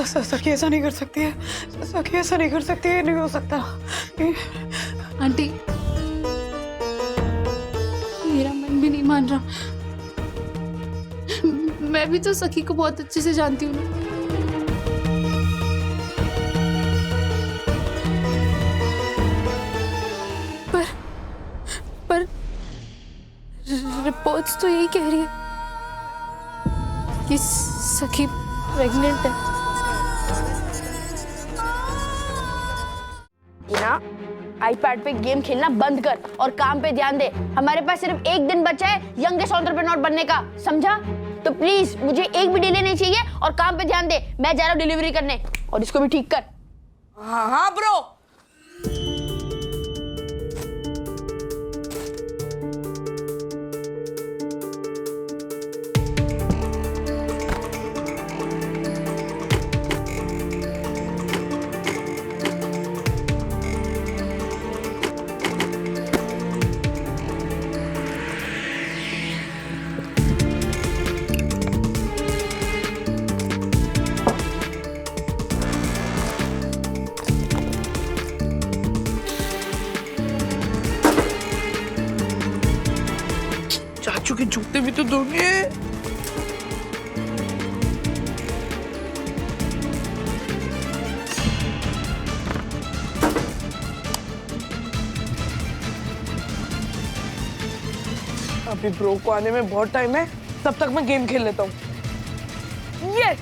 सखी ऐसा नहीं कर सकती है, सखी ऐसा नहीं कर सकती है, नहीं हो सकता। आंटी, मेरा मन भी नहीं मान रहा। मैं भी तो सखी को बहुत अच्छे से जानती हूँ ना। पर रिपोर्ट्स तो यही कह रही है कि सखी प्रेग्नेंट है। ना आईपैड पे गेम खेलना बंद कर और काम पे ध्यान दे। हमारे पास सिर्फ एक दिन बचा है यंगेस्ट एंटरप्रेन्योर बनने का, समझा? तो प्लीज मुझे एक भी डिले नहीं चाहिए और काम पे ध्यान दे। मैं जा रहा हूँ डिलीवरी करने, और इसको भी ठीक कर। हाँ हाँ ब्रो। चाचू के जूते भी तो धोने हैं। अभी ब्रो को आने में बहुत टाइम है, तब तक मैं गेम खेल लेता हूँ। ये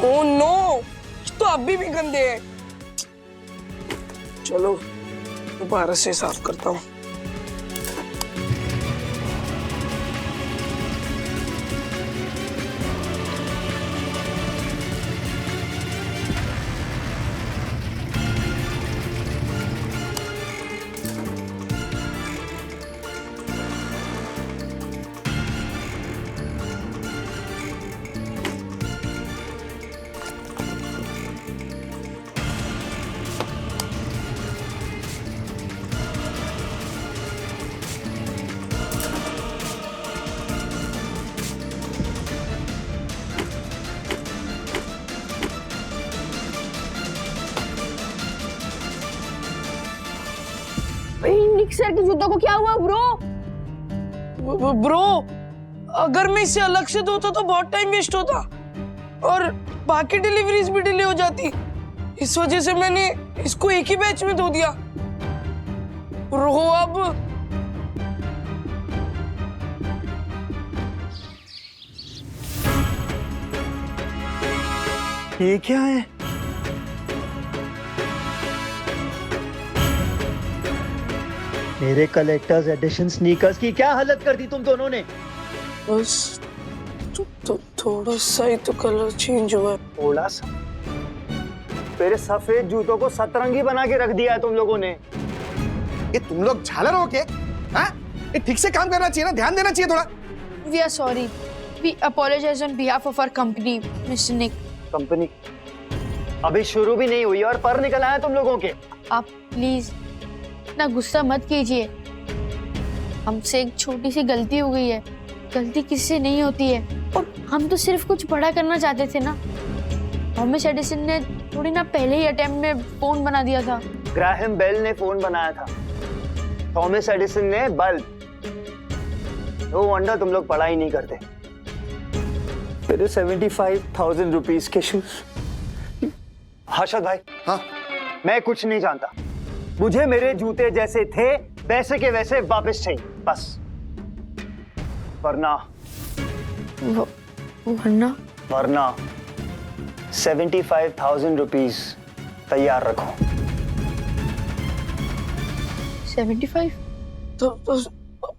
ओह नो, तो अभी भी गंदे हैं। चलो दोबारा से साफ करता हूँ। निक सर के जूतों को क्या हुआ ब्रो? ब्रो, अगर मैं इसे अलग से धोता तो बहुत टाइम वेस्ट होता और बाकी डिलीवरीज भी डिले हो जाती। इस वजह से मैंने इसको एक ही बैच में धो दिया। ब्रो अब ये क्या है? मेरे कलेक्टर्स एडिशन स्नीकर्स की क्या हालत कर दी तुम दोनों ने? बस थोड़ा सा ही तो कलर चेंज हुआ है। थोड़ा सा? मेरे सफेद जूतों को सतरंगी बना के रख दिया है तुम लोगों ने। ये तुम लोग झालर हो के? हाँ? ये ठीक से काम करना चाहिए ना, ध्यान देना चाहिए थोड़ा। We are sorry. We apologize on behalf of our company, Mr. Nick. Company अभी शुरू भी नहीं हुई और पर निकल आए तुम लोगों के। आप प्लीज इतना गुस्सा मत कीजिए। हमसे एक छोटी सी गलती हो गई है। गलती किससे नहीं होती है, और हम तो सिर्फ कुछ बड़ा करना चाहते थे ना। थॉमस एडिसन ने थोड़ी ना पहले ही अटेम्प्ट में फोन बना दिया था। ग्राहम बेल ने फोन बनाया था, थॉमस एडिसन ने बल्ब। नो वंडर तुम लोग पढ़ाई नहीं करते। मेरे 75,000 रुपीज के शूज। हर्षद भाई, हाँ? मैं कुछ नहीं जानता। मुझे मेरे जूते जैसे थे वैसे के वैसे वापस चाहिए, बस। वरना वरना 75,000 रुपीज तैयार रखो। 75? तो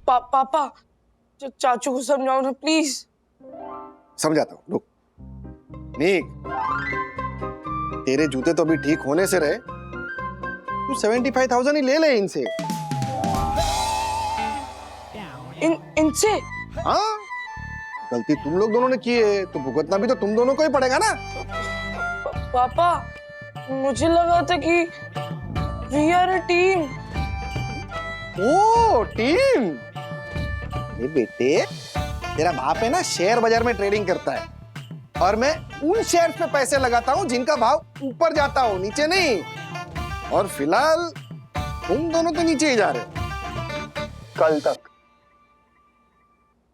पापा चाचू को समझाओ ना प्लीज। समझाता हूँ, रुक। नीक, तेरे जूते तो अभी ठीक होने से रहे, तू 75,000 ही ले ले इनसे। इनसे? हाँ, गलती तुम लोग दोनों ने की है तो भुगतना भी तो तुम दोनों को ही पड़ेगा ना। पापा मुझे लगा था कि वी आर अ टीम। ओ टीम। ये बेटे, तेरा बाप है ना शेयर बाजार में ट्रेडिंग करता है और मैं उन शेयर्स पे पैसे लगाता हूँ जिनका भाव ऊपर जाता हो, नीचे नहीं। और फिलहाल तुम दोनों तो नीचे ही जा रहे हो।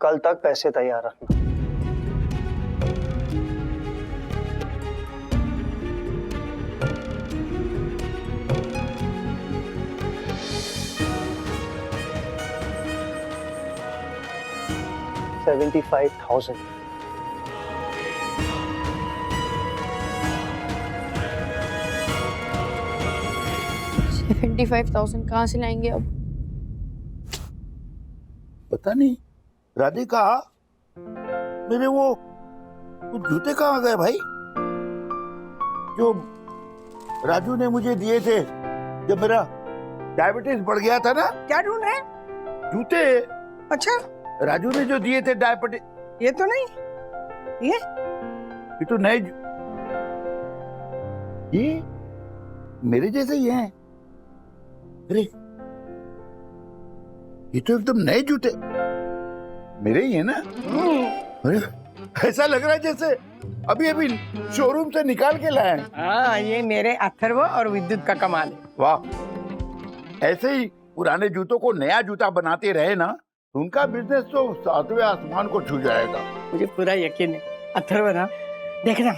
कल तक पैसे तैयार रखना। $75,000। 75,000 कहाँ से लाएंगे अब? पता नहीं राधिका, मेरे वो जूते कहाँ गए भाई, जो राजू ने मुझे दिए थे जब मेरा डायबिटीज बढ़ गया था ना। क्या ढूंढ रहे हैं? जूते अच्छा, राजू ने जो दिए थे डायबिटीज। ये तो नहीं, ये तो नए ये मेरे जैसे ही हैं। अरे ये तो एकदम नए जूते मेरे ही है ना। अरे ऐसा लग रहा है जैसे अभी अभी शोरूम से निकाल के लाए हैं। हाँ, ये मेरे अथर्व और विद्युत का कमाल है। वाह, ऐसे ही पुराने जूतों को नया जूता बनाते रहे ना, उनका बिजनेस तो 7वें आसमान को छू जाएगा। मुझे पूरा यकीन है अथर्व ना, देखना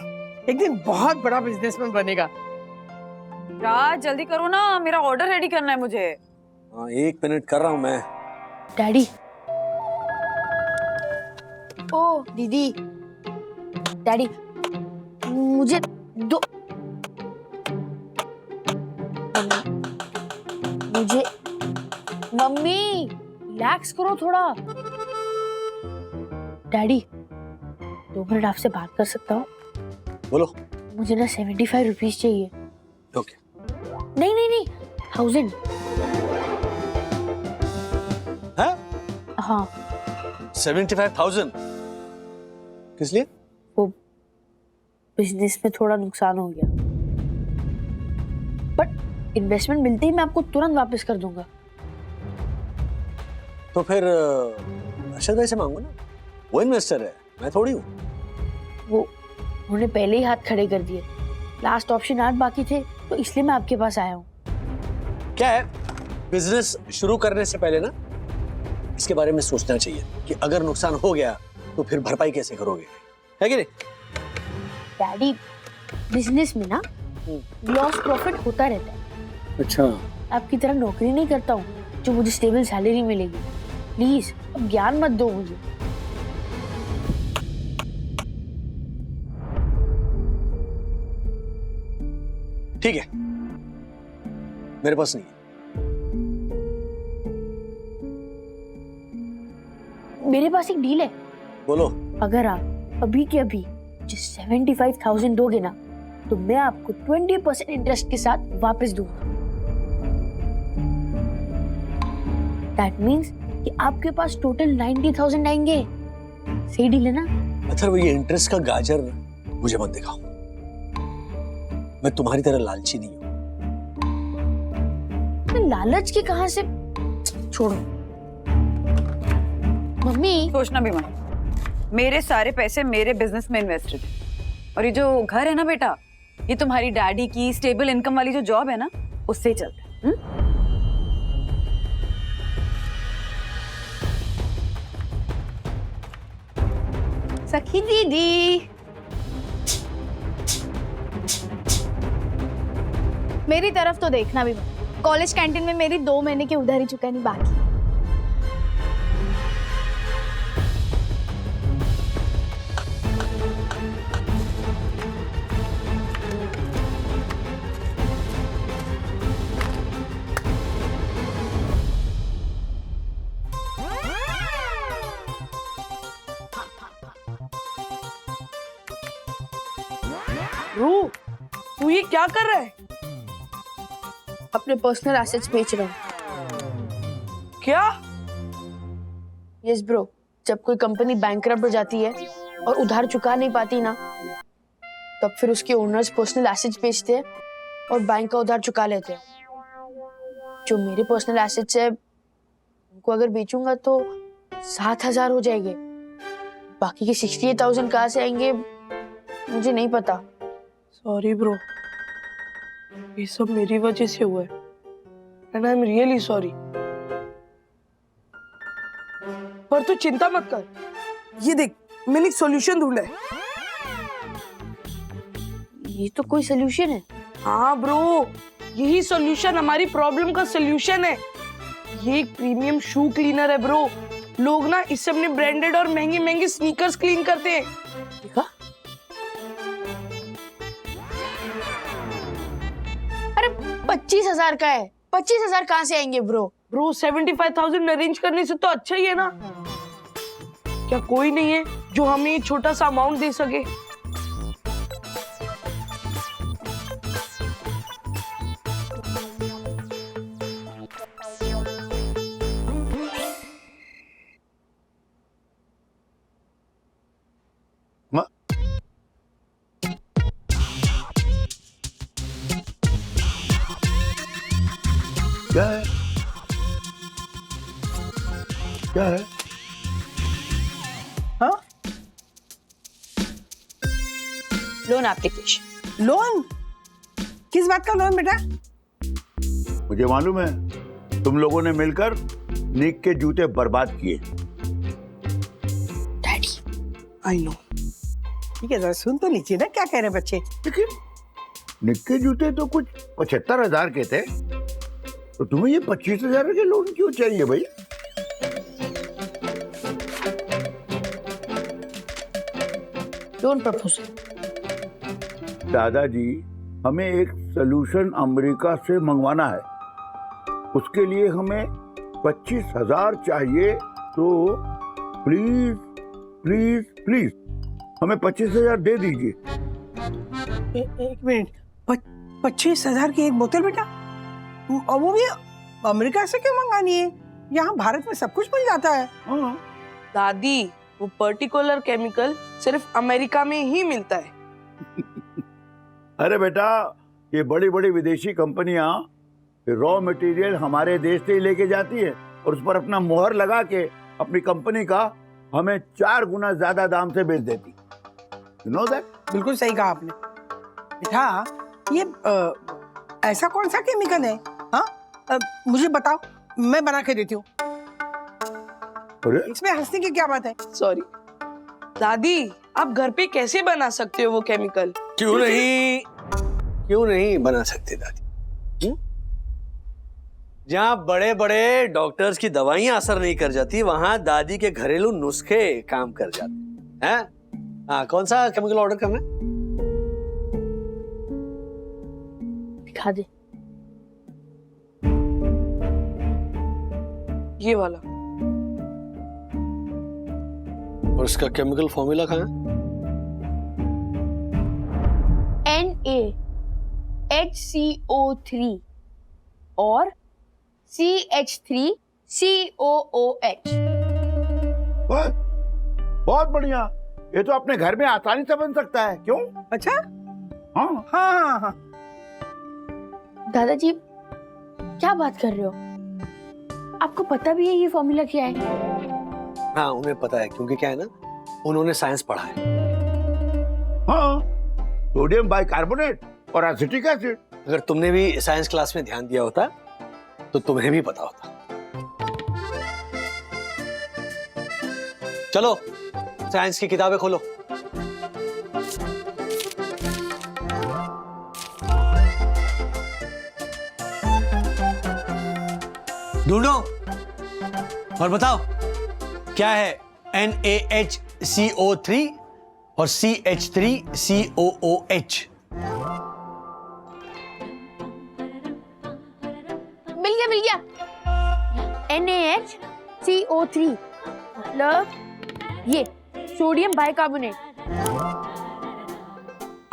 एक दिन बहुत बड़ा बिजनेसमैन बनेगा। राज जल्दी करो ना, मेरा ऑर्डर रेडी करना है मुझे। हाँ 1 मिनट कर रहा हूँ मैं। डैडी। ओ दीदी, डैडी मुझे दो, मुझे मम्मी रिलैक्स करो थोड़ा। डैडी 2 मिनट आपसे बात कर सकता हूँ? बोलो। मुझे ना 75 रुपीज चाहिए। ओके। नहीं नहीं नहीं, 1000। हाँ? हाँ 75,000 किस लिए? वो बिजनेस में थोड़ा नुकसान हो गया, बट इन्वेस्टमेंट मिलते ही मैं आपको तुरंत वापस कर दूंगा। तो फिर अरशद भाई से मांगो ना, वो इन्वेस्टर है, मैं थोड़ी हूँ। वो उन्होंने पहले ही हाथ खड़े कर दिए। लास्ट ऑप्शन 8 बाकी थे, तो इसलिए मैं आपके पास आया हूँ। क्या है, बिजनेस शुरू करने से पहले ना इसके बारे में सोचना चाहिए कि अगर नुकसान हो गया तो फिर भरपाई कैसे करोगे, है कि नहीं? डैडी बिजनेस में ना लॉस प्रॉफिट होता रहता है। अच्छा। आपकी तरह नौकरी नहीं करता हूँ जो मुझे स्टेबल सैलरी मिलेगी। प्लीज अब ज्ञान मत दो मुझे। ठीक है, मेरे पास नहीं है। मेरे पास एक डील है। बोलो। अगर आप अभी के अभी मुझे 75,000 दोगे ना, तो मैं आपको 20% इंटरेस्ट के साथ वापस दूंगा। दैट मीन्स कि आपके पास टोटल 90,000 आएंगे। सही डील है ना? अच्छा, वो ये इंटरेस्ट का गाजर मुझे मत दिखाओ, मैं तुम्हारी तरह लालची नहीं हूँ। लालच की कहां से? छोड़ो मम्मी। सोचना भी मत, मेरे सारे पैसे मेरे बिजनेस में इन्वेस्टेड है। और ये जो घर है ना बेटा, ये तुम्हारी डैडी की स्टेबल इनकम वाली जो जॉब है ना, उससे ही चलता है। सखी दीदी, मेरी तरफ तो देखना भी मत। कॉलेज कैंटीन में मेरी 2 महीने की उधारी चुकानी बाकी। रू, तू ये क्या कर रहा है? अपने पर्सनल एसेट्स बेच रहा हूँ। क्या? यस ब्रो, जब कोई कंपनी बैंकरप्ट हो जाती है और उधार चुका नहीं पाती ना, तब फिर उसके ओनर्स पर्सनल एसेट्स बेचते हैं और बैंक का उधार चुका लेते हैं। जो मेरे पर्सनल एसेट्स है उनको अगर बेचूंगा तो 7,000 हो जाएंगे। बाकी के 68,000 कहाँ से आएंगे मुझे नहीं पता। सॉरी ब्रो, ये सब मेरी वजह से हुआ है and I am really sorry. पर तू चिंता मत कर, ये देख मैंने एक सॉल्यूशन ढूंढा है। ये तो कोई सोल्यूशन है। हाँ ब्रो, यही सॉल्यूशन हमारी प्रॉब्लम का सॉल्यूशन है। ये एक प्रीमियम शू क्लीनर है ब्रो। लोग ना इससे अपने ब्रांडेड और महंगे महंगे स्नीकर्स क्लीन करते हैं। देखा? अरे 25,000 का है, 25,000 कहाँ से आएंगे ब्रो? ब्रो 75,000 अरेंज करने से तो अच्छा ही है ना। क्या कोई नहीं है जो हमें ये छोटा सा अमाउंट दे सके? क्या है? क्या है? हाँ? Loan application. लोन? किस बात का लोन बेटा? मुझे मालूम है तुम लोगों ने मिलकर निक के जूते बर्बाद किए। Daddy I know. ठीक है, जरा सुन तो लीजिए ना क्या कह रहे बच्चे। लेकिन निक के जूते तो कुछ 75,000 के थे, तो तुम्हें ये 25,000 के लोन क्यों चाहिए भाई? Loan proposal. दादाजी, हमें एक सोल्यूशन अमेरिका से मंगवाना है। उसके लिए हमें 25,000 चाहिए, तो प्लीज प्लीज प्लीज हमें 25,000 दे दीजिए। एक मिनट, 25,000 की एक बोतल बेटा? और वो भी अमेरिका से क्यों मंगानी है? यहाँ भारत में सब कुछ मिल जाता है। हाँ। दादी, वो पर्टिकुलर केमिकल सिर्फ अमेरिका में ही मिलता है। अरे बेटा, ये बड़ी बड़ी विदेशी कंपनियां रॉ मटेरियल हमारे देश से ही लेके जाती है और उस पर अपना मुहर लगा के अपनी कंपनी का हमें 4 गुना ज्यादा दाम से बेच देती। You know that? बिल्कुल सही कहा आपने बेटा। ये ऐसा कौन सा केमिकल है? हाँ, मुझे बताओ, मैं बना के देती हूँ। अरे इसमें हंसने की क्या बात है? सॉरी दादी, आप घर पे कैसे बना सकते हो वो केमिकल? क्यों नहीं बना सकते दादी? जहाँ बड़े बड़े डॉक्टर्स की दवाइयां असर नहीं कर जाती, वहां दादी के घरेलू नुस्खे काम कर जाते हैं। हाँ, कौन सा केमिकल ऑर्डर करना है? दिखा दे। ये वाला। और इसका केमिकल फॉर्मूला कहाँ है? NaHCO3 और CH3COOH। बहुत बढ़िया, ये तो अपने घर में आसानी से बन सकता है। क्यों? अच्छा, हाँ हाँ हाँ हाँ। दादाजी क्या बात कर रहे हो? आपको पता भी है ये फॉर्मूला क्या है? हाँ, उन्हें पता है, क्योंकि क्या है ना, उन्होंने साइंस पढ़ा है। हाँ, सोडियम बाइकार्बोनेट और एसिटिक एसिड। अगर तुमने भी साइंस क्लास में ध्यान दिया होता तो तुम्हें भी पता होता। चलो साइंस की किताबें खोलो। ढूंढो और बताओ क्या है NaHCO3 और CH3COOH? मिल गया NaHCO3 मतलब ये सोडियम बाइकार्बोनेट।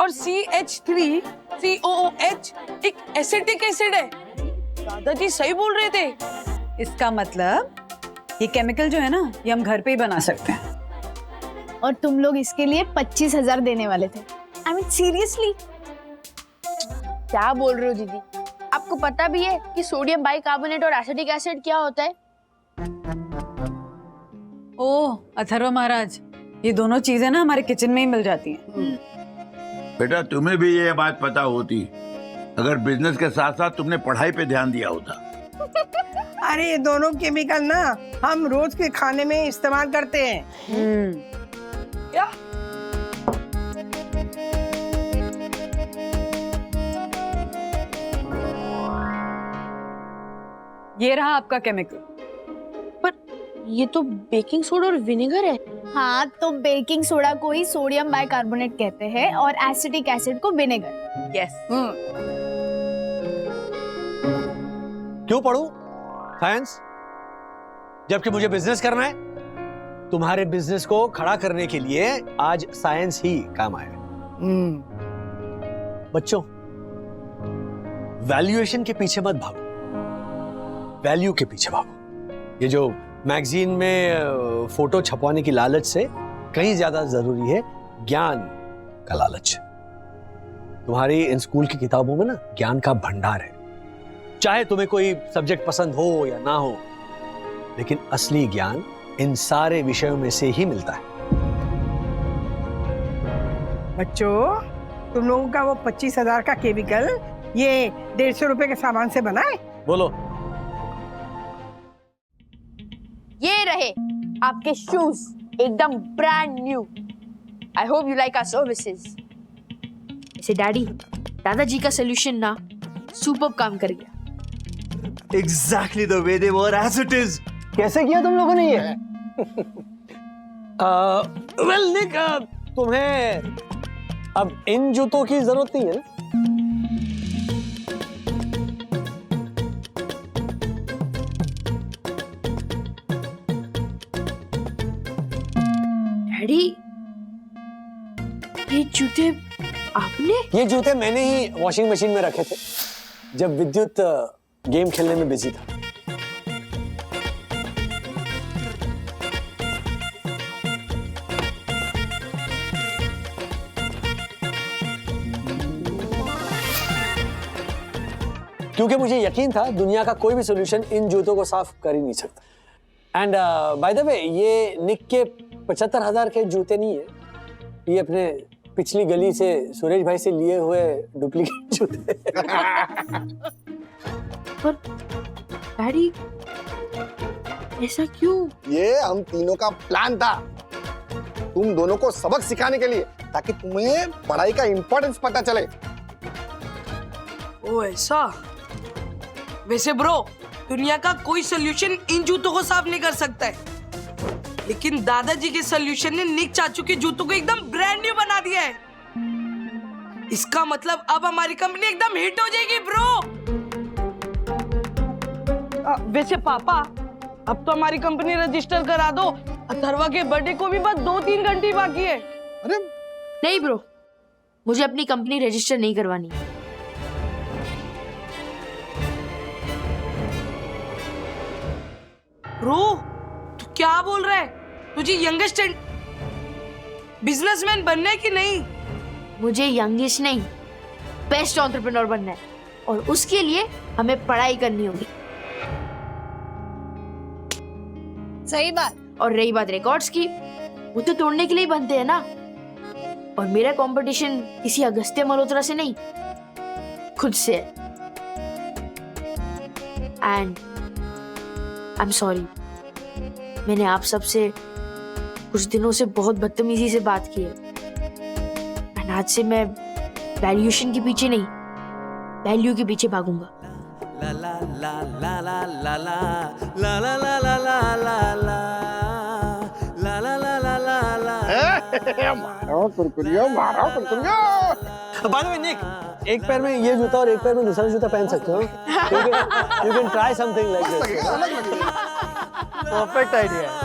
और CH3COOH एक एसिटिक एसिड है। दादाजी सही बोल रहे थे। इसका मतलब ये केमिकल जो है ना, ये हम घर पे ही बना सकते हैं। और तुम लोग इसके लिए 25,000 देने वाले थे। I mean seriously? क्या बोल रहे हो दीदी? आपको पता भी है कि सोडियम बाइकार्बोनेट और एसिटिक एसिड क्या होता है? ओह अथर्व महाराज, ये दोनों चीजें ना हमारे किचन में ही मिल जाती हैं। बेटा तुम्हें भी ये बात पता होती अगर बिजनेस के साथ साथ तुमने पढ़ाई पे ध्यान दिया होता। अरे ये दोनों केमिकल ना हम रोज के खाने में इस्तेमाल करते हैं। क्या? ये रहा आपका केमिकल। पर ये तो बेकिंग सोडा और विनेगर है। हाँ, तो बेकिंग सोडा को ही सोडियम बाइकार्बोनेट कहते हैं और एसिटिक एसिड को विनेगर। यस। क्यों पढ़ूं साइंस जबकि मुझे बिजनेस करना है? तुम्हारे बिजनेस को खड़ा करने के लिए आज साइंस ही काम आया। बच्चों, वैल्यूएशन के पीछे मत भागो, वैल्यू के पीछे भागो। ये जो मैगजीन में फोटो छपवाने की लालच से कहीं ज्यादा जरूरी है ज्ञान का लालच। तुम्हारी इन स्कूल की किताबों में ना ज्ञान का भंडार है। चाहे तुम्हें कोई सब्जेक्ट पसंद हो या ना हो, लेकिन असली ज्ञान इन सारे विषयों में से ही मिलता है। बच्चों, तुम लोगों का वो 25,000 का केमिकल ये 150 रुपए के सामान से बना है? बोलो। ये रहे आपके शूज, एकदम brand new. I hope you like our services. इसे डैडी, दादाजी का सोल्यूशन ना सुपर्ब काम कर गया। Exactly the way they were as it is. कैसे किया तुम लोगों ने ये? वेल निक, तुम्हें अब इन जूतों की जरूरत नहीं है ना? डैडी, ये जूते आपने? ये जूते मैंने ही वॉशिंग मशीन में रखे थे जब विद्युत गेम खेलने में बिजी था। क्योंकि मुझे यकीन था दुनिया का कोई भी सॉल्यूशन इन जूतों को साफ कर ही नहीं सकता। एंड बाय द वे, ये निक के 75,000 के जूते नहीं है, ये अपने पिछली गली से सुरेश भाई से लिए हुए डुप्लीकेट जूते। पर डैडी, ऐसा क्यों? ये हम तीनों का प्लान था, तुम दोनों को सबक सिखाने के लिए, ताकि तुम्हें पढ़ाई का इंपॉर्टेंस पता चले। ओ ऐसा? वैसे ब्रो, दुनिया का कोई सोल्यूशन इन जूतों को साफ नहीं कर सकता है, लेकिन दादाजी के सोल्यूशन ने निक चाचू के जूतों को एकदम ब्रांड न्यू बना दिया है। इसका मतलब अब हमारी कंपनी एकदम हिट हो जाएगी ब्रो। वैसे पापा, अब तो हमारी कंपनी रजिस्टर करा दो। अथर्वा के बर्थडे को भी बस 2-3 घंटे बाकी है। अरे नहीं ब्रो, मुझे अपनी कंपनी रजिस्टर नहीं करवानी। ब्रो, तू क्या बोल रहा है? तुझे यंगेस्ट बिजनेसमैन बनना है कि नहीं? मुझे यंगेस्ट नहीं, बेस्ट एंटरप्रेन्योर बनना है, और उसके लिए हमें पढ़ाई करनी होगी। सही बात। और रही बात रिकॉर्ड्स की, वो तो तोड़ने के लिए बनते हैं ना। और मेरा कंपटीशन किसी अगस्त्य मल्होत्रा से नहीं, खुद से है। एंड आई एम सॉरी, मैंने आप सबसे कुछ दिनों से बहुत बदतमीजी से बात की है। एंड आज से मैं वैल्यूएशन के पीछे नहीं, वैल्यू के पीछे भागूंगा। La la la la la la la la la la la la la la la la la la la la मारो कुरकुरियो, मारो कुरकुरियो। बाय द वे निक, एक पैर में ये जूता और एक पैर में दूसरा जूता पहन सकते हो। You can try something like this. Perfect idea.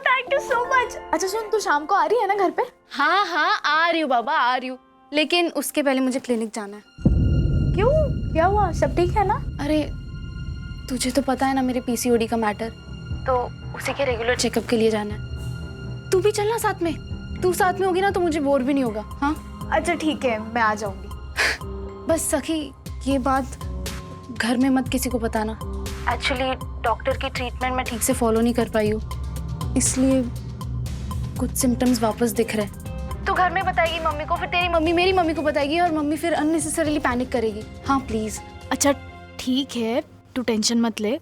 Thank you so much. अच्छा सुन, तू शाम को आ रही है ना घर पे? हाँ हाँ आ रही हूँ बाबा, आ रही हूँ, लेकिन उसके पहले मुझे क्लिनिक जाना है। क्यों, क्या हुआ? सब ठीक है ना? अरे तुझे तो पता है ना मेरे पीसीओडी का मैटर, तो उसी के रेगुलर चेकअप के लिए जाना है। तू भी चलना साथ में, तू साथ में होगी ना तो मुझे बोर भी नहीं होगा। हाँ अच्छा ठीक है, मैं आ जाऊंगी। बस सखी, ये बात घर में मत किसी को बताना। एक्चुअली डॉक्टर की ट्रीटमेंट मैं ठीक से फॉलो नहीं कर पाई हूँ, इसलिए कुछ सिम्टम्स वापस दिख रहे हैं। तो घर में बताएगी मम्मी को, फिर तेरी मम्मी मेरी मम्मी को बताएगी और मम्मी फिर अननेसेसरीली पैनिक करेगी। हाँ प्लीज। अच्छा ठीक है, तू टेंशन मत ले,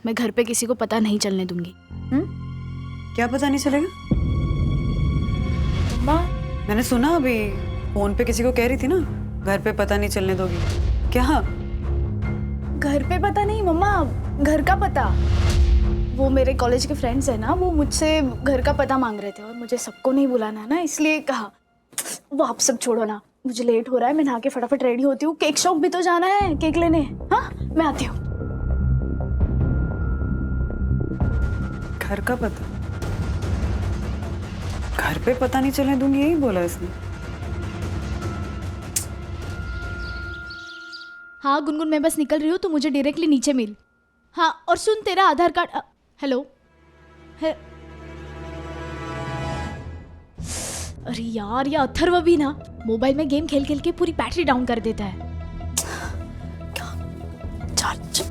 मैं घर पे किसी को पता नहीं चलने दूंगी। क्या पता नहीं चलेगा? मैंने सुना अभी फोन पे किसी को कह रही थी ना, घर पे पता नहीं चलने दोगी। क्या? घर पे पता नहीं मम्मा, घर का पता। वो मेरे कॉलेज के फ्रेंड्स है ना, वो मुझसे घर का पता मांग रहे थे और मुझे सबको नहीं बुलाना है ना, इसलिए कहा वो आप सब छोड़ो ना, मुझे लेट हो रहा है, मैं नहा के फटाफट रेडी होती हूँ, केक शॉप भी तो जाना है, केक लेने। हाँ मैं आती हूँ। घर का पता? घर पे पता नहीं चलने दूंगी, यही बोला इसने। हाँ गुनगुन, मैं बस निकल रही हूँ, तो मुझे डायरेक्टली नीचे मिल। हाँ और सुन, तेरा आधार कार्ड। हेलो अरे यार, ये अथर्व भी ना मोबाइल में गेम खेल खेल के पूरी बैटरी डाउन कर देता है। चल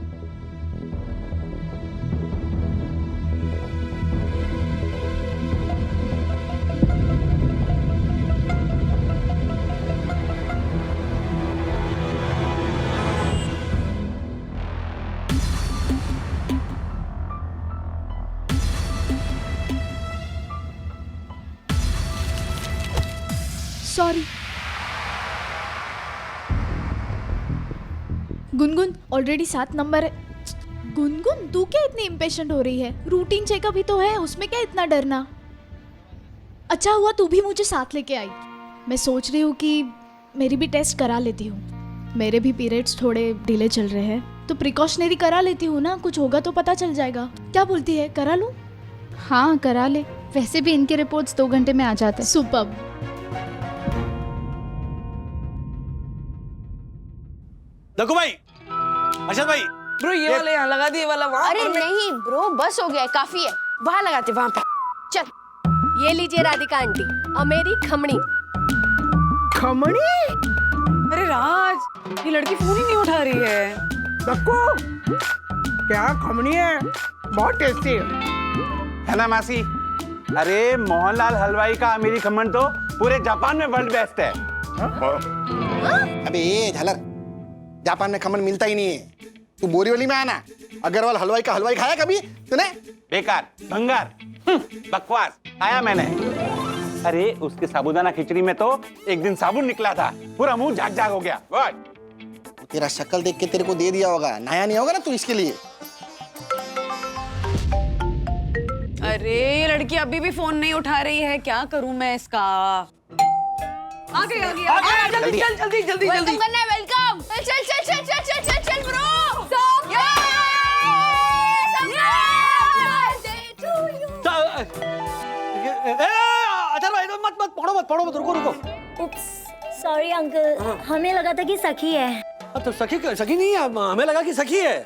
सॉरी गुनगुन, ऑलरेडी 7 नंबर है। गुनगुन तू क्या इतनी इम्पेशेंट हो रही है? रूटीन चेकअप ही तो है, उसमें क्या इतना डरना। अच्छा हुआ तू भी मुझे साथ लेके आई। मैं सोच रही हूँ कि मेरी भी टेस्ट करा लेती हूँ, मेरे भी पीरियड्स थोड़े डिले चल रहे हैं, तो प्रिकॉशनरी करा लेती हूँ ना, कुछ होगा तो पता चल जाएगा। क्या बोलती है, करा लूँ? हाँ करा ले, वैसे भी इनके रिपोर्ट्स 2 घंटे में आ जाते हैं। सुपर्ब। देखो भाई, अर्शद भाई, ब्रो ये वाला यहाँ लगा दिए, वाला वहाँ। अरे नहीं ब्रो, बस हो गया है, काफी है, वहां लगाते, वहां पे। चल ये लीजिए राधिका आंटी, और मेरी खमणी। खमणी? अरे राज, ये लड़की फोन ही नहीं उठा रही है। सबको क्या खमणी है, बहुत टेस्टी है ना मासी? अरे मोहनलाल हलवाई का अमीरी खमन तो पूरे जापान में वर्ल्ड बेस्ट है। अबे ये झालर, जापान में खमन मिलता ही नहीं है। तू बोरीवली में आना, अग्रवाल हलवाई का हलवाई खाया कभी तूने? बेकार, भंगार, बकवास खाया मैंने। अरे उसके साबूदाना खिचड़ी में तो एक दिन साबुन निकला था, पूरा मुंह झाग झाग हो गया। तेरा शक्ल देख के तेरे को दे दिया होगा, नया नहीं होगा ना तू इसके लिए। अरे ये लड़की अभी भी फोन नहीं उठा रही है, क्या करूं मैं इसका? आ गई जल्दी चल, जल्दी जल्दी जल्दी। करना है, वेलकम। चल चल चल चल चल चल चल ब्रो। अथर्व भाई, मत पढ़ो मत, रुको। सॉरी अंकल, हमें लगा था कि सखी है। तो सखी नहीं है, हमें लगा कि सखी है।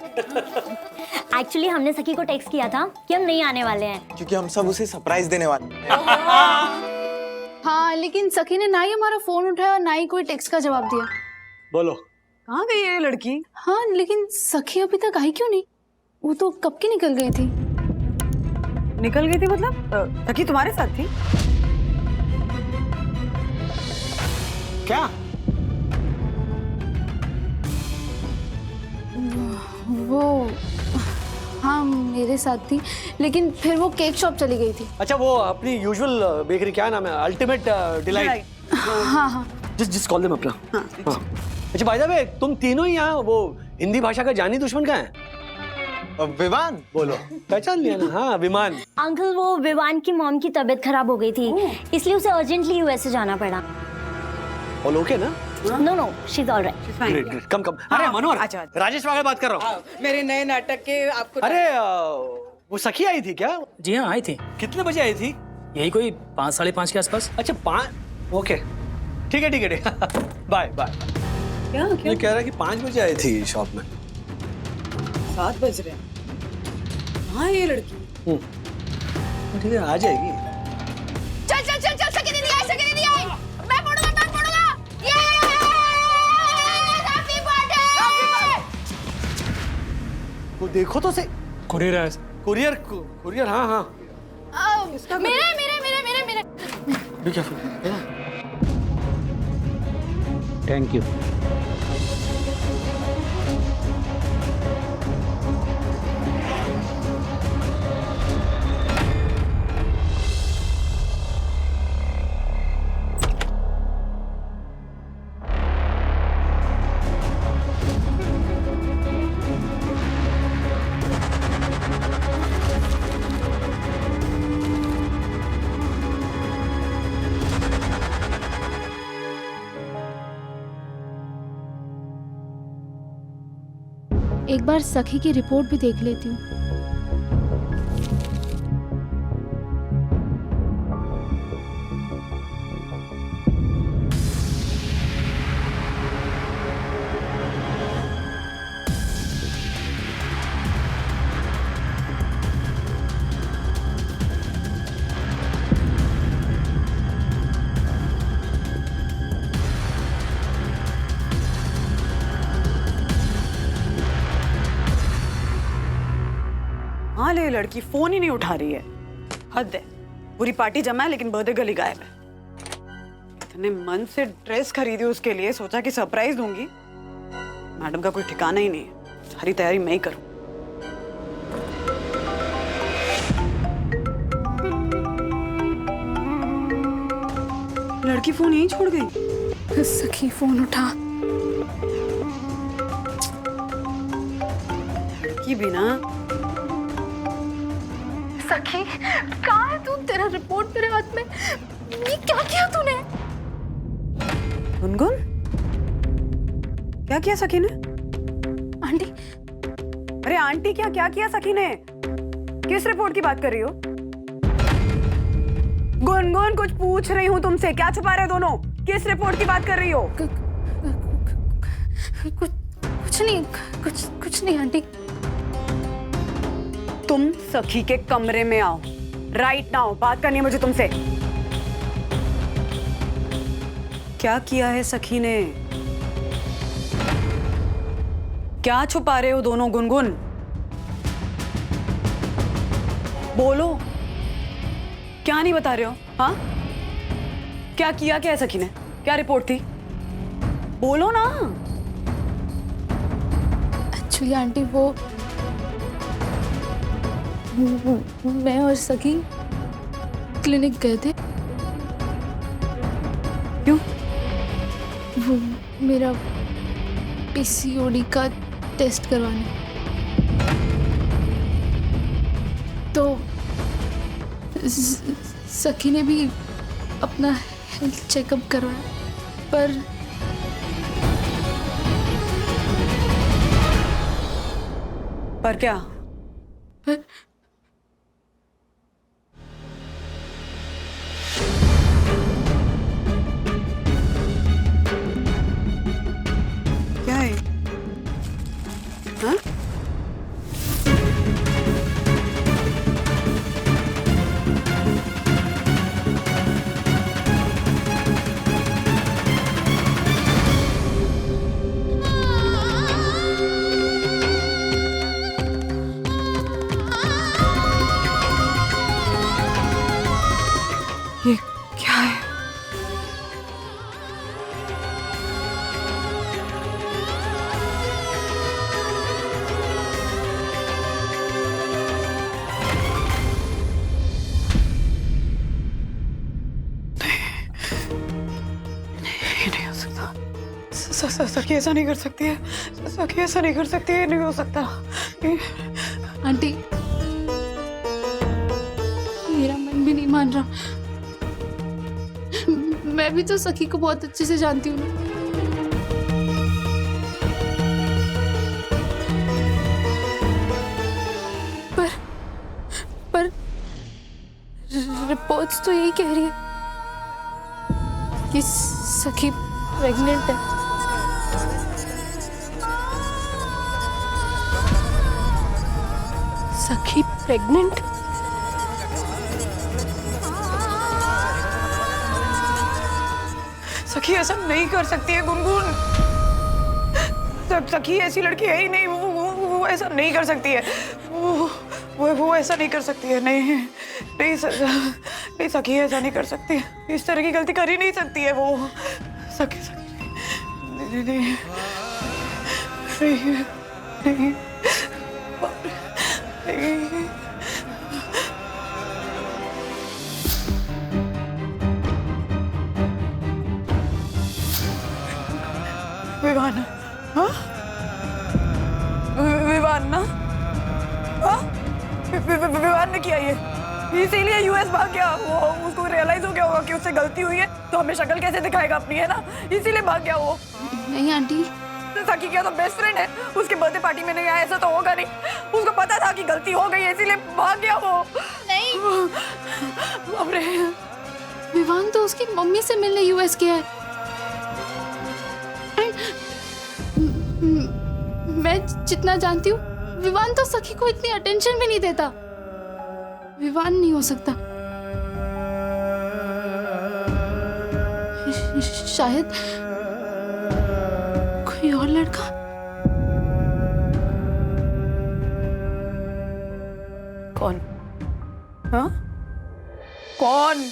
एक्चुअली हमने सखी को टेक्स्ट किया था कि हम नहीं आने वाले हैं, क्योंकि हम सब उसे सरप्राइज देने वाले। हाँ लेकिन सखी ने ना ही हमारा फोन उठाया और ना ही कोई टेक्स्ट का जवाब दिया। बोलो कहाँ गई है ये लड़की? हाँ लेकिन सखी अभी तक आई क्यों नहीं? वो तो कब की निकल गई थी। निकल गई थी मतलब? सखी तुम्हारे साथ थी? क्या? वो हाँ मेरे साथ थी, लेकिन फिर वो केक शॉप चली गई थी। अच्छा वो अपनी यूजुअल बेकरी, क्या नाम है, अल्टीमेट डिलाइट। हाँ जिस कॉल देम अपना। हाँ। अच्छा भाई साहब, तुम तीनों ही यहाँ वो हिंदी भाषा का जानी दुश्मन का है? विवान। बोलो, पहचान लिया ना? हाँ विमान। अंकल वो विवान की मॉम की तबीयत खराब हो गई थी, इसलिए उसे अर्जेंटली यूएसए जाना पड़ा। ऑल ओके ना? No she is alright. Great. Come. अरे मनोहर, राजेश वागल बात कर रहा हूँ। मेरे नए नाटक के आपको। अरे वो सखी आई थी क्या? जी हाँ, आई थी। कितने बजे आई थी? यही कोई 5 साढ़े 5 के आसपास। अच्छा 5, ओके ठीक है ठीक है ठीक है बाय बाय। क्या ये कह रहा है कि 5 बजे आई थी शॉप में। 7 बज रहे हैं। हाँ ये लड़की ठीक है आ जाएगी। चल चल चल चल, सखी दीदी आई, सखी दीदी आई। मैं पढ़ूंगा। ये हैप्पी बर्थडे। वो देखो तो से कुरियर है। कुरियर हाँ हाँ। मेरे भी क्या फिर? Thank you. एक बार सखी की रिपोर्ट भी देख लेती हूँ। हाँ ले लड़की फोन ही नहीं उठा रही है। हद है। पूरी पार्टी जमा है लेकिन बर्थडे गर्ल ही गायब है। इतने मन से ड्रेस खरीदी उसके लिए, सोचा कि सरप्राइज दूंगी। मैडम का कोई ठिकाना ही नहीं है। सारी तैयारी मैं ही करूं। लड़की फोन यहीं छोड़ गई। सखी फोन उठा। लड़की भी ना। सखी कहाँ है तू? तेरा रिपोर्ट मेरे हाथ में। ये क्या किया तूने? गुनगुन क्या किया सखी ने? आंटी। अरे आंटी क्या किया सखी ने? किस रिपोर्ट की बात कर रही हो? गुनगुन कुछ पूछ रही हूँ तुमसे, क्या छुपा रहे हो दोनों? किस रिपोर्ट की बात कर रही हो? कुछ नहीं आंटी। तुम सखी के कमरे में आओ राइट नाउ, बात करनी है मुझे तुमसे। क्या किया है सखी ने? क्या छुपा रहे हो दोनों? गुनगुन बोलो, क्या नहीं बता रहे हो? हाँ क्या किया क्या है सखी ने? क्या रिपोर्ट थी? बोलो ना। एक्चुअली आंटी वो मैं और सखी क्लिनिक गए थे। क्यों? वो मेरा पीसीओडी का टेस्ट करवाने। तो सखी ने भी अपना हेल्थ चेकअप करवाया, पर क्या? क्या है? हाँ? ये क्या है? नहीं हो सकता। सखी ऐसा नहीं कर सकती है। सखी ऐसा नहीं कर सकती है। नहीं हो सकता। आंटी मेरा मन भी नहीं मान रहा। मैं भी तो सखी को बहुत अच्छे से जानती हूँ ना। कोच तो यही कह रही है कि सखी प्रेग्नेंट है। सखी प्रेग्नेंट? सखी ऐसा नहीं कर सकती है गुनगुन। सखी ऐसी लड़की है ही नहीं। वो ऐसा नहीं कर सकती है। वो ऐसा नहीं कर सकती है। नहीं नहीं नहीं, सखी ऐसा नहीं कर सकती है। इस तरह की गलती कर ही नहीं सकती है वो। सखी नहीं नहीं नहीं नहीं, नहीं। विवान, हाँ? विवान ना? हाँ? विवान ने किया ये, इसीलिए यूएस भाग गया। वो उसको रियलाइज हो गया होगा कि उससे गलती हुई है, तो हमें शक्ल कैसे दिखाएगा अपनी, है ना? इसीलिए भाग गया वो। नहीं आंटी, सखी क्या तो बेस्ट फ्रेंड है, उसके बर्थडे पार्टी में नहीं आया, ऐसा तो होगा नहीं। उसको पता था कि गलती हो गई है, इसीलिए भाग गया वो। नहीं, बाप रे। विवान तो उसकी मम्मी से मिलने यूएस गया है। मैं जितना जानती हूँ, विवान तो सखी को इतनी अटेंशन भी नहीं देता। विवान नहीं हो सकता। शायद कोई और लड़का। कौन? हाँ? कौन?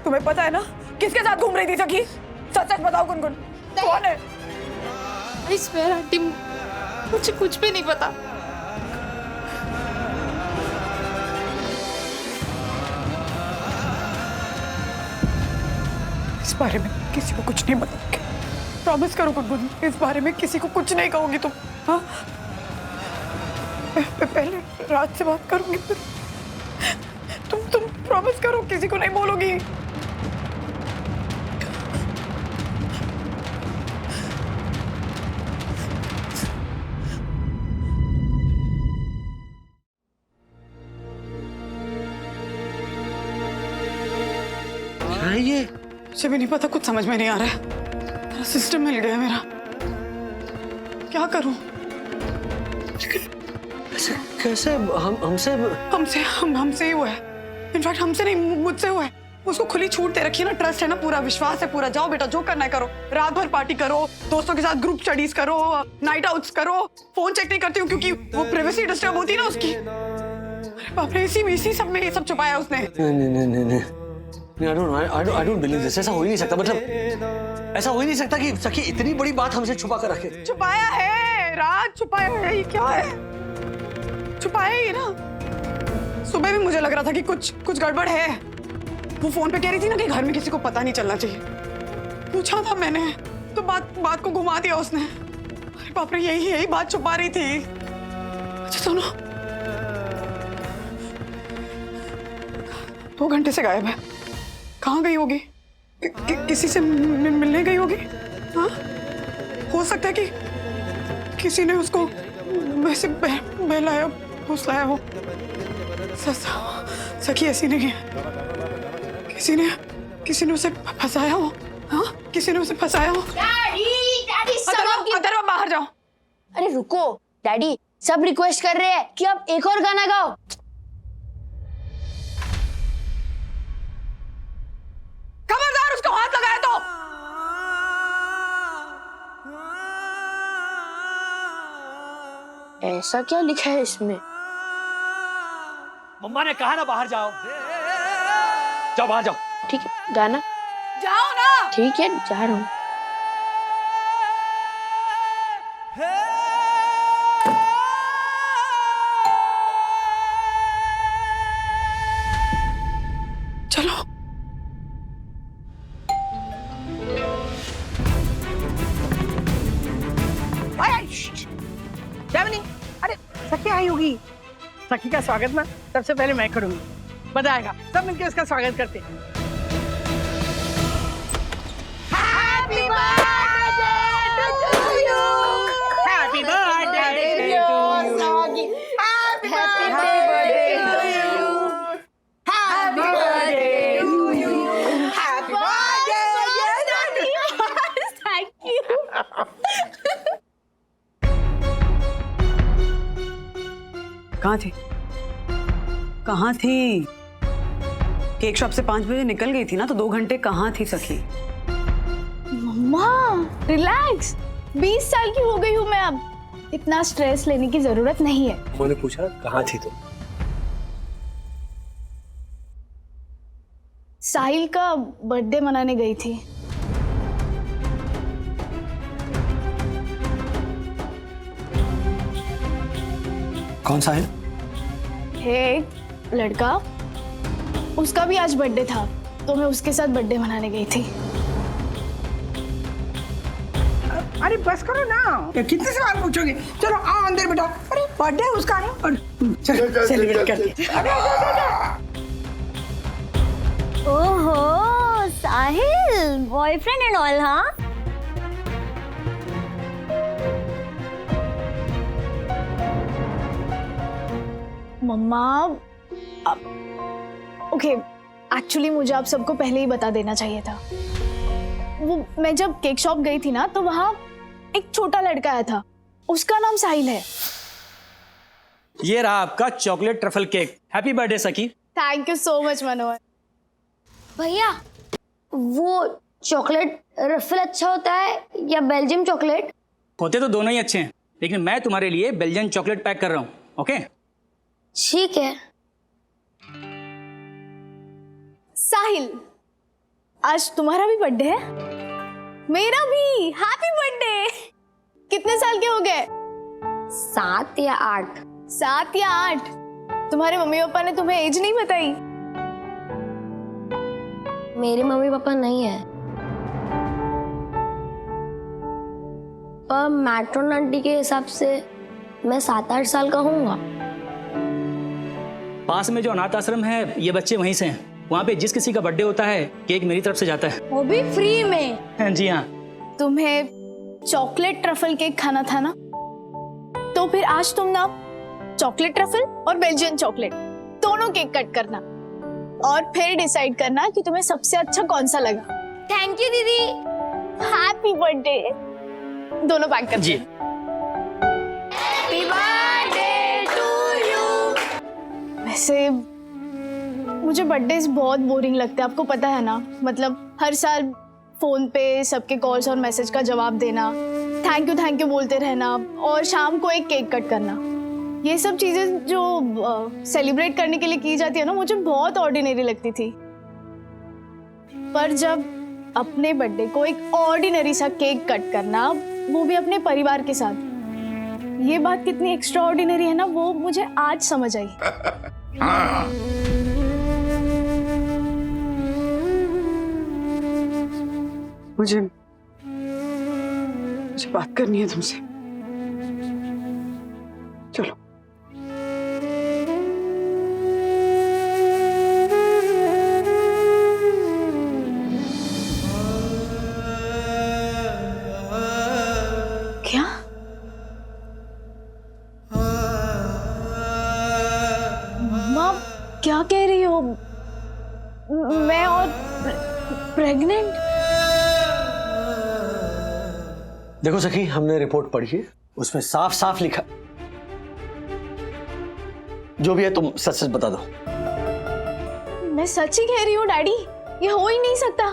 तुम्हें पता है ना किसके साथ घूम रही थी सखी? सच सच बताओ गुनगुन, कौन है? I swear आंटी, मुझे कुछ भी नहीं पता। इस बारे में किसी को कुछ नहीं बताओगे? प्रॉमिस करो गुनगुन, इस बारे में किसी को कुछ नहीं कहोगी तुम? हाँ? पहले रात से बात करूंगी, फिर तुम प्रॉमिस करो किसी को नहीं बोलोगी? ये मुझे भी नहीं पता, कुछ समझ में नहीं आ रहा है। मेरा सिस्टम मिल गया मेरा, क्या करूं? कैसे हमसे ही हुआ है। इनफैक्ट हमसे नहीं, मुझसे हुआ है। उसको खुली छूट दे रखी है ना, ट्रस्ट है ना, पूरा विश्वास है, पूरा जाओ बेटा जो करना है करो, रात भर पार्टी करो, दोस्तों के साथ ग्रुप स्टडीज करो, नाइट आउट्स करो। फोन चेक नहीं करती हूँ क्योंकि वो प्राइवेसी डिस्टर्ब होती है ना उसकी। अरे बाप रे, इसी सब में ये सब छुपाया उसने। नहीं, I don't believe this. ऐसा हो ही नहीं सकता। मतलब ऐसा हो ही नहीं सकता कि सखी इतनी बड़ी बात हमसे छुपा कर रखे। छुपाया है राज, छुपाया है। ये क्या है? छुपाया ही ना। सुबह भी मुझे लग रहा था कि कुछ गड़बड़ है। वो फोन पे कह रही थी ना कि घर में किसी को पता नहीं चलना चाहिए। पूछा था मैंने तो बात को घुमा दिया उसने। अरे बाप रे, यही बात छुपा रही थी। अच्छा सुनो, 2 घंटे से गायब है। कहाँ गई होगी? किसी से मिलने गई होगी? हाँ? हो सकता है कि किसी ने उसको वैसे बहलाया फुसलाया हो। सखी ऐसी नहीं है। किसी ने उसे फंसाया हो। हाँ? किसी ने उसे फंसाया हो। अदरवा बाहर जाओ। अरे रुको डैडी, सब रिक्वेस्ट कर रहे हैं कि आप एक और गाना गाओ। खबरदार, उसको हाथ लगाया तो। ऐसा क्या लिखा है इसमें? मम्मा ने कहा ना बाहर जाओ। जाओ बाहर जाओ। ठीक है, गाना जाओ ना। ठीक है, जा रहा हूँ। चलो। अरे सखी आई होगी। सखी का स्वागत ना सबसे पहले मैं करूंगी। मजा आएगा, सब मिलकर उसका स्वागत करते हैं। Happy birthday to you. Happy birthday to you. Happy birthday to you. कहाँ थी? कहाँ थी? केक शॉप से 5 बजे निकल गई थी ना, तो 2 घंटे कहाँ थी सखी? मम्मा रिलैक्स, 20 साल की हो गई हूँ मैं अब, इतना स्ट्रेस लेने की जरूरत नहीं है। उन्होंने पूछा कहाँ थी तुम? साहिल का बर्थडे मनाने गई थी। कौन सा है? है एक लड़का, उसका भी आज बर्थडे था, तो मैं उसके साथ बर्थडे मनाने गई थी। अरे बस करो ना, ये कितने सवाल पूछोगे? चलो आओ अंदर बेटा। अरे बर्थडे उसका है और चलो सेलिब्रेट करते हैं। अरे ओहो साहिल, बॉयफ्रेंड एंड ऑल, हाँ? मम्मा ओके, एक्चुअली मुझे आप सबको पहले ही बता देना चाहिए था। वो मैं जब केक शॉप गई थी ना, तो वहाँ एक छोटा लड़का आया था, उसका नाम साहिल है। ये रहा आपका chocolate truffle cake. Happy birthday सखी। थैंक यू सो मच मनोहर। भैया वो चॉकलेट रफल अच्छा होता है या बेल्जियम चॉकलेट? होते तो दोनों ही अच्छे हैं, लेकिन मैं तुम्हारे लिए बेल्जियन चॉकलेट पैक कर रहा हूँ। ओके ठीक है। साहिल, आज तुम्हारा भी बर्थडे है? मेरा भी। Happy birthday. कितने साल के हो गए? 7 या 8। 7 या 8? तुम्हारे मम्मी पापा ने तुम्हें एज नहीं बताई? मेरे मम्मी पापा नहीं है, पर मैट्रोन आंटी के हिसाब से मैं 7-8 साल का होऊंगा। पास में जो अनाथ आश्रम है, ये बच्चे वहीं से हैं। वहाँ पे जिस किसी का बर्थडे होता है, केक मेरी तरफ से जाता है। वो भी फ्री में? जी हाँ। तुम्हें चॉकलेट ट्रफल केक खाना था ना, तो फिर आज तुम ना चॉकलेट ट्रफल और बेल्जियन चॉकलेट दोनों केक कट करना और फिर डिसाइड करना कि तुम्हें सबसे अच्छा कौन सा लगा। थैंक यू दीदी। Happy birthday. दोनों पैक कर जी। Happy birthday to you. वैसे मुझे बर्थडेज बहुत बोरिंग लगते हैं, आपको पता है ना। मतलब हर साल फोन पे सबके कॉल्स और मैसेज का जवाब देना, थैंक यू बोलते रहना और शाम को एक केक कट करना, ये सब चीजें जो सेलिब्रेट करने के लिए की जाती है ना, मुझे बहुत ऑर्डिनरी लगती थी। पर जब अपने बर्थडे को एक ऑर्डिनरी सा केक कट करना, वो भी अपने परिवार के साथ, ये बात कितनी एक्स्ट्रा ऑर्डिनरी है ना, वो मुझे आज समझ आई। मुझे बात करनी है तुमसे। चलो। क्या? मम्मा क्या कह रही हो? मैं और प्रेग्नेंट? देखो सखी, हमने रिपोर्ट पढ़ी है, उसमें साफ साफ लिखा। जो भी है तुम सच सच बता दो। मैं सच ही कह रही हूँ डैडी, ये हो ही नहीं सकता।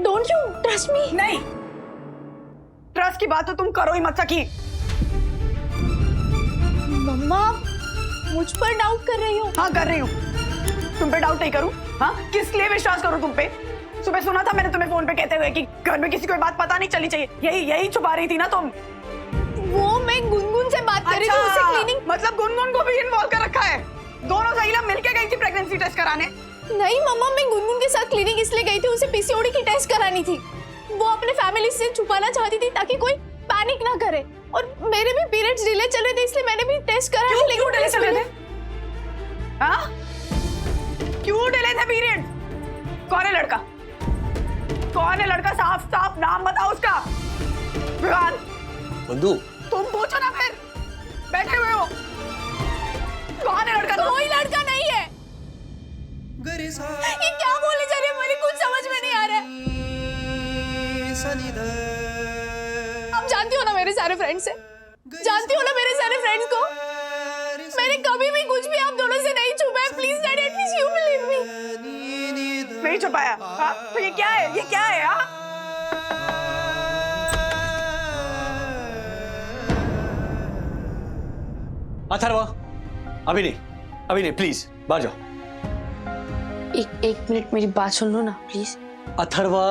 Don't you trust me? नहीं, ट्रस्ट की बात तो तुम करो ही मत सकी। मम्मा मुझ पर डाउट कर रही हो? हाँ कर रही हूँ। तुम पे डाउट नहीं करूँ? हाँ, किस लिए विश्वास करूँ तुम पे? सुबह सुना था मैंने तुम्हें फोन पे कहते हुए कि घर में किसी को बात पता नहीं चलनी चाहिए। यही छुपा रही थी ना तुम? वो मैं गुनगुन से बात कर रही थी, उसे क्लीनिंग। मतलब गुनगुन को भी इन्वॉल्व कर रखा है? दोनों सहेलियां मिलके गई थी प्रेगनेंसी टेस्ट कराने? नहीं मम्मा, मैं गुनगुन के साथ क्लिनिक इसलिए गई थी, उसे पीसीओडी की टेस्ट करानी थी। वो अपने फैमिली से छुपाना चाहती थी ताकि कोई पैनिक ना करे। और मेरे भी पीरियड्स डिले चल रहे थे, इसलिए मैंने भी टेस्ट करा। क्यों डिले चल रहे थे? हाँ? क्यों डिले थे पीरियड? कौन है लड़का? कौन है लड़का? साफ साफ नाम बताओ उसका। विवान, बंधु, तुम पूछो ना, फिर बैठे हुए हो। कौन है लड़का? कोई लड़का नहीं है। ये क्या बोले जा रहे हैं, मुझे कुछ समझ में नहीं आ रहा है। आप जानती हो ना मेरे सारे फ्रेंड्स से, जानती हो ना मेरे सारे फ्रेंड्स को। मैंने कभी भी पाया? हाँ? तो ये क्या है? ये क्या है? हाँ? अथर्वा, अभी नहीं, प्लीज बाहर जाओ। एक मिनट मेरी बात सुन लो ना प्लीज। अथर्वा,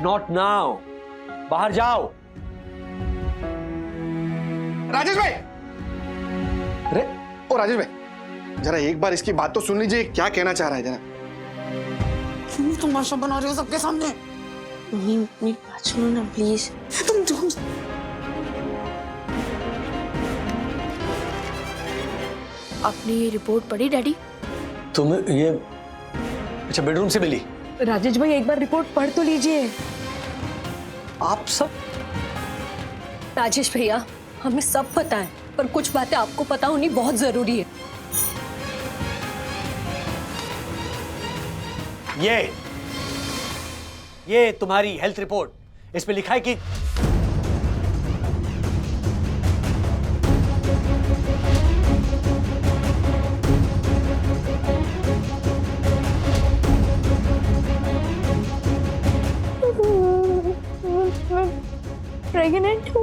नॉट नाउ, बाहर जाओ। राजेश भाई, अरे ओ राजेश भाई, जरा एक बार इसकी बात तो सुन लीजिए, क्या कहना चाह रहा है जरा। क्यों तमाशा बना रहे हो सबके सामने? मेरी बात सुनो ना प्लीज। तुम आपने ये रिपोर्ट पढ़ी डैडी? तुम ये अच्छा बेडरूम से मिली? राजेश भाई एक बार रिपोर्ट पढ़ तो लीजिए। आप सब? राजेश भैया, हमें सब पता है, पर कुछ बातें आपको पता होनी बहुत जरूरी है। ये तुम्हारी हेल्थ रिपोर्ट, इस पे लिखा है कि प्रेग्नेंट हूँ।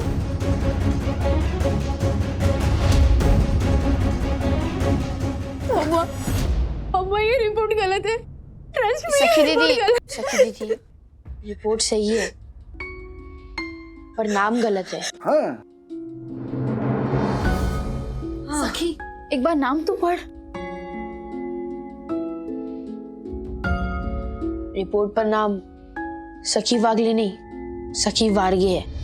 अम्मा ये रिपोर्ट गलत है। ट्रस्ट में सखी दीदी रिपोर्ट सही है पर नाम गलत है। हाँ। सखी एक बार नाम तो पढ़। रिपोर्ट पर नाम सखी वागले नहीं, सखी वारगे है।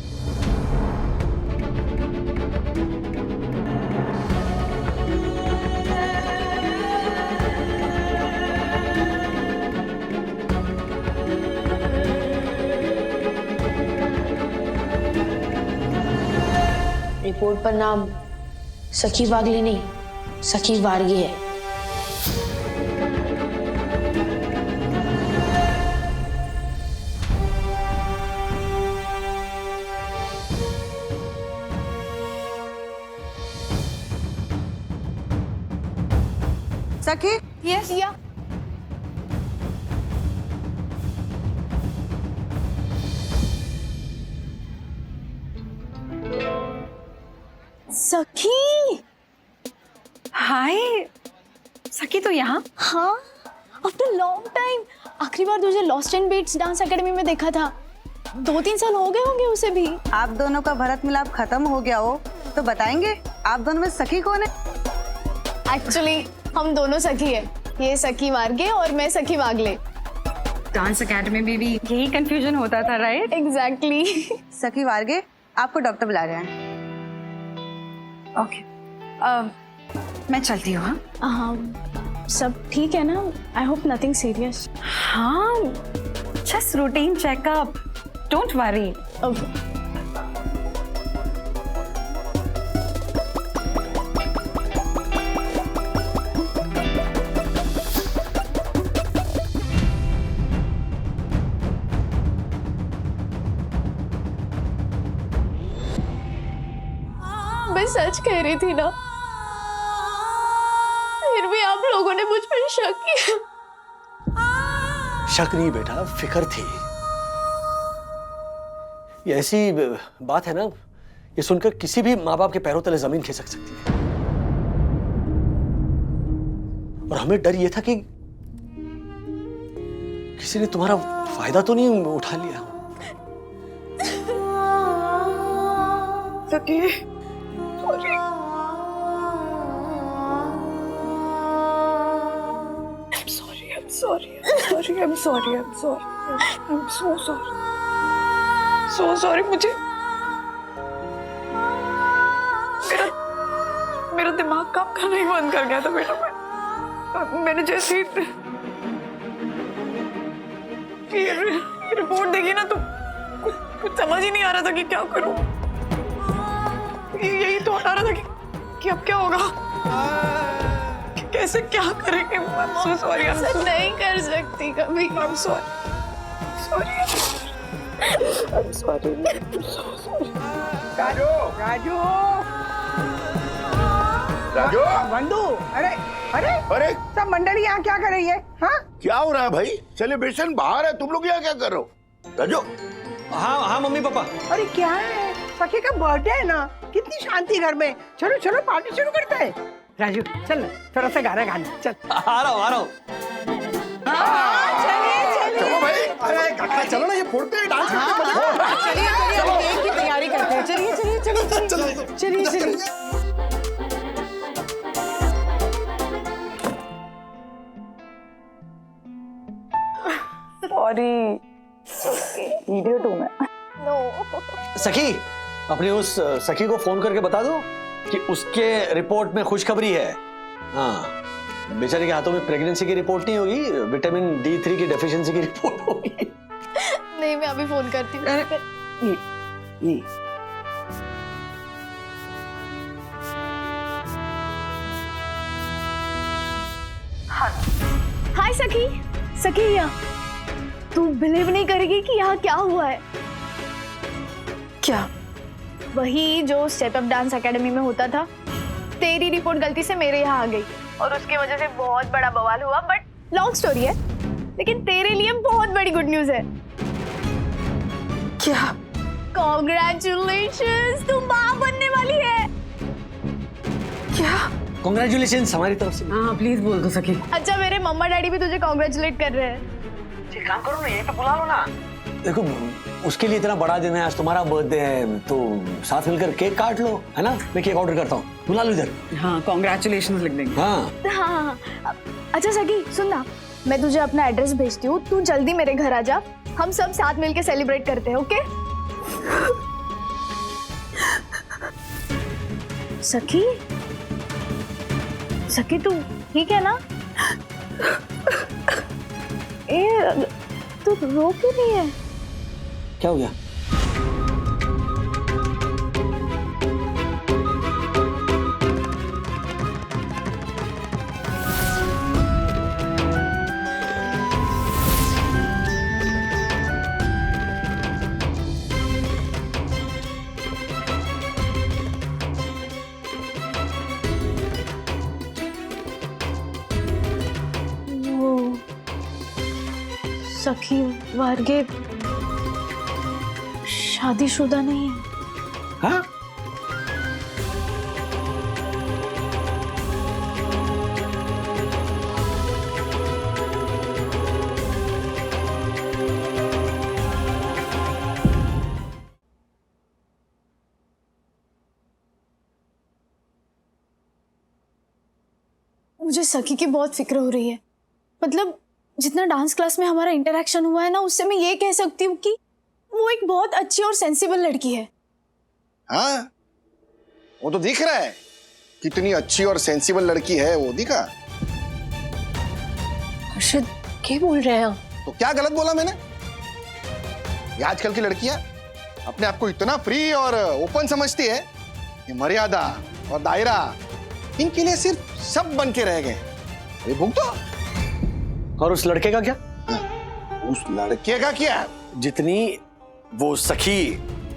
रिपोर्ट पर नाम सखी वागले नहीं, सखी वारगे है। सखी यस या सखी। हाय सखी, तो यहाँ? हाँ, आफ्टर लॉन्ग टाइम। आखिरी बार तुझे lost and beats dance academy में देखा था। 2-3 साल हो गए होंगे उसे भी। आप दोनों का भरत मिलाप खत्म हो गया हो तो बताएंगे आप दोनों में सखी कौन है? एक्चुअली हम दोनों सखी है। ये सखी वारगे और मैं सखी वागले। डांस एकेडमी में भी यही कंफ्यूजन होता था, राइट? एग्जैक्टली। सखी वारगे, आपको डॉक्टर बुला रहे हैं। ओके, मैं चलती हूँ। हाँ, सब ठीक है ना? I hope nothing serious. हाँ, just routine checkup, don't worry. मैं सच कह रही थी ना, फिर भी आप लोगों ने मुझ पर शक किया। शक नहीं बेटा, फिक्र थी। ये ऐसी बात है ना, ये सुनकर किसी भी माँ बाप के पैरों तले जमीन खिसक सकती है। और हमें डर ये था कि किसी ने तुम्हारा फायदा तो नहीं उठा लिया। सखी, I'm sorry. I'm so sorry. So sorry. मुझे मेरा दिमाग काम करना ही बंद कर गया था बेटा। मैंने जैसे ये रिपोर्ट देखी ना तो कुछ समझ ही नहीं आ रहा था कि क्या करूं। यही तो आ रहा था कि अब क्या होगा, कैसे क्या करेंगे। I'm so sorry. नहीं कर सकती कभी। I'm sorry. I'm so sorry. Raju, Raju बंधु, अरे अरे अरे सब मंडली यहाँ क्या कर रही है? हाँ क्या हो रहा है भाई? सेलिब्रेशन बाहर है, तुम लोग यहाँ क्या कर रहे हो? राजू हाँ हाँ मम्मी पापा। अरे क्या है, सखी का बर्थडे है ना, कितनी शांति घर में। चलो चलो पार्टी शुरू करते हैं। राजू चल ना, थोड़ा सा गाना गाना चल। आ रहा हूँ। चलो भाई, अरे काका चलो ना, ये फोड़ते हैं डांस करते हैं। चलिए चलिए, केक की तैयारी करते हैं। चलिए चलिए चलिए चलिए चलिए। सॉरी, इडियट हूँ मैं। सखी, अपनी उस सखी को फोन करके बता दो कि उसके रिपोर्ट में खुशखबरी है। हाँ, बेचारे के हाथों में प्रेगनेंसी की रिपोर्ट नहीं होगी, विटामिन D3 की डेफिशिएंसी की रिपोर्ट होगी। नहीं, मैं अभी फोन करती हूँ। हाय सखी, सखी यहाँ। तू बिलीव नहीं करेगी कि यहाँ क्या हुआ है। क्या? वही जो स्टेप अप डांस एकेडमी में होता था, तेरी रिपोर्ट गलती से मेरे यहाँ आ गई और उसकी वजह से बहुत बड़ा बवाल हुआ। बट लॉन्ग स्टोरी है, लेकिन तेरे लिए बहुत बड़ी गुड न्यूज है। क्या? कॉन्ग्रेचुलेशंस, तू माँ बनने वाली है। क्या? कांग्रेचुलेशंस हमारी तरफ से। हाँ प्लीज बोल दो सखी। अच्छा, मेरे मम्मा डैडी भी तुझे कॉन्ग्रेचुलेट कर रहे हैं। काम करो ना, ये तो बुला लो ना। देखो, उसके लिए इतना बड़ा दिन है, आज तुम्हारा बर्थडे है, तो साथ मिलकर केक काट लो, है ना? मैं केक ऑर्डर करता हूँ, बुला लो इधर। हाँ, कॉन्ग्रेचुलेशंस लिख देंगे। हाँ। अच्छा सखी सुन ना, मैं तुझे अपना एड्रेस भेजती हूँ, तू जल्दी मेरे घर आ जा, हम सब साथ मिलके सेलिब्रेट करते हैं। ओके? सखी, सखी तू ठीक है ना? ए, तू रो क्यों नहीं है? क्या हो गया? सखी वारगे शादीशुदा नहीं है। हाँ? मुझे सखी की बहुत फिक्र हो रही है। मतलब जितना डांस क्लास में हमारा इंटरेक्शन हुआ है ना, उससे मैं ये कह सकती हूँ कि वो एक बहुत अच्छी और सेंसिबल लड़की है। हाँ, वो तो दिख रहा है, कितनी अच्छी और सेंसिबल लड़की है वो, दिखा। हर्षद, क्या बोल रहे हैं आप? तो क्या गलत बोला मैंने? ये आजकल की लड़कियां अपने आप को इतना फ्री और ओपन समझती है कि मर्यादा और दायरा इनके लिए सिर्फ सब बन के रह गए। अरे भुगतो। और उस लड़के का क्या? उस लड़के का क्या? जितनी वो सखी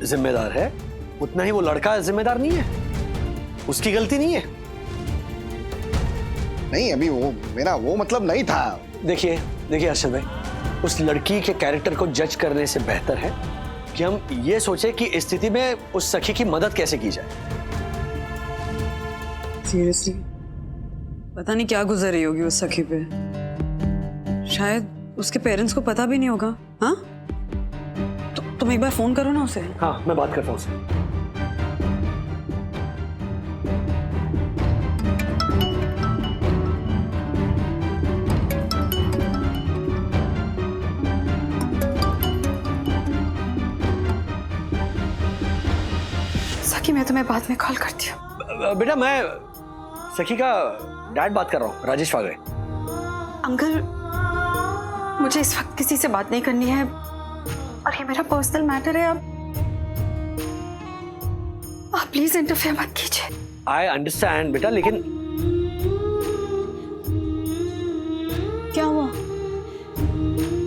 जिम्मेदार है, उतना ही वो लड़का जिम्मेदार नहीं है। उसकी गलती नहीं है। नहीं, अभी वो मेरा वो मतलब नहीं था। देखिए अर्शद भाई, उस लड़की के कैरेक्टर को जज करने से बेहतर है कि हम ये सोचे कि इस स्थिति में उस सखी की मदद कैसे की जाए। सीरियसली पता नहीं क्या गुजर रही होगी उस सखी पे। शायद उसके पेरेंट्स को पता भी नहीं होगा। हाँ, तो तुम एक बार फोन करो ना उसे। हाँ, मैं बात करता हूँ उससे। सखी, मैं तुम्हें बाद में कॉल करती हूँ। बेटा, मैं सखी का डैड बात कर रहा हूँ, राजेश वागड़े। अंकल, मुझे इस वक्त किसी से बात नहीं करनी है और ये मेरा पर्सनल मैटर है। आप प्लीज इंटरफेयर मत कीजिए। आई अंडरस्टैंड बेटा, लेकिन क्या हुआ?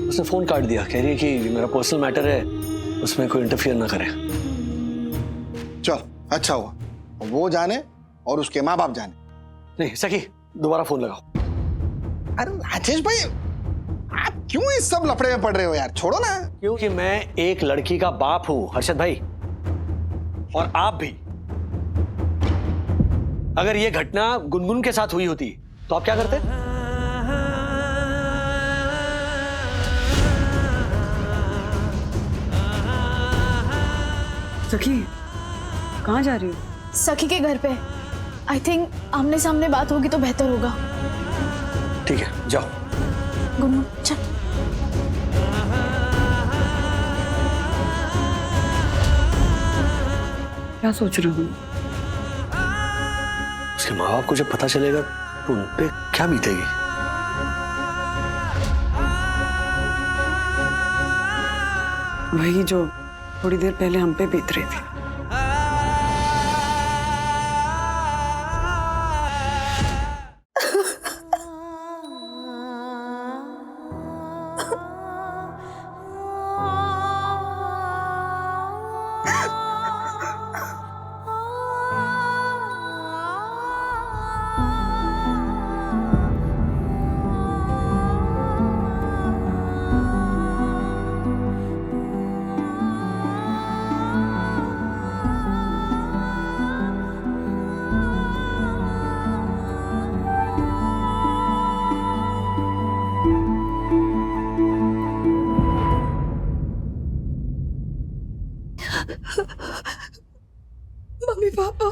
उसने फोन काट दिया, कह रही है कि मेरा पर्सनल मैटर है, उसमें कोई इंटरफियर ना करे। चल, अच्छा हुआ, वो जाने और उसके माँ बाप जाने, नहीं सखी, दोबारा फोन लगाओ। अरे राजेश भाई, आप क्यों इस सब लफड़े में पड़ रहे हो यार? छोड़ो ना। क्योंकि मैं एक लड़की का बाप हूं हर्षद भाई, और आप भी। अगर ये घटना गुनगुन के साथ हुई होती तो आप क्या करते? सखी, कहाँ जा रही हो? सखी के घर पे। आई थिंक आमने सामने बात होगी तो बेहतर होगा। ठीक है, जाओ। गुनगुन चल। क्या सोच रही हूँ? उसके माँ बाप को जब पता चलेगा तो उन पे क्या बीतेगी? वही जो थोड़ी देर पहले हम पे बीत रही थी। मम्मी पापा,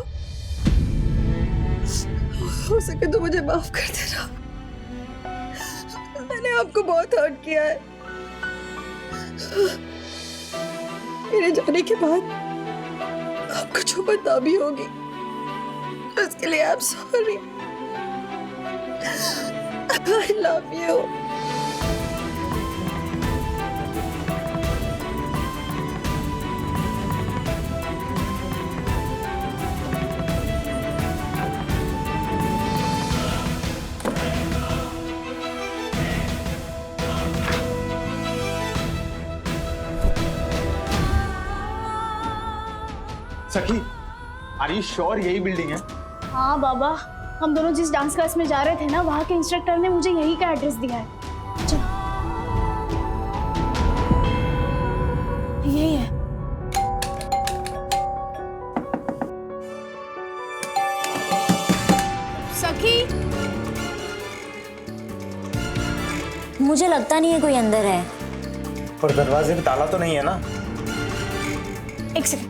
हो सके तो मुझे माफ कर देना। मैंने आपको बहुत हर्ट किया है। मेरे जाने के बाद आपको जो बदनामी होगी उसके लिए I am sorry. I love you. सखी, आर यू श्योर यही बिल्डिंग है? हाँ बाबा, हम दोनों जिस डांस क्लास में जा रहे थे ना, वहाँ के इंस्ट्रक्टर ने मुझे यही का एड्रेस दिया है। चलो, यही है। सखी, मुझे लगता नहीं है कोई अंदर है। पर दरवाजे पे ताला तो नहीं है ना? एक सेकंड।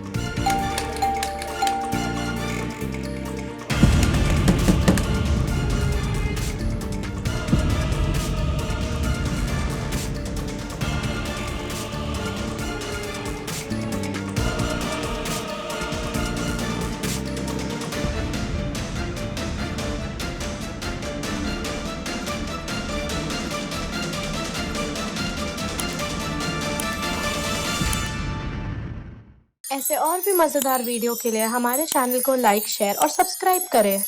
ऐसे और भी मजेदार वीडियो के लिए हमारे चैनल को लाइक, शेयर और सब्सक्राइब करें।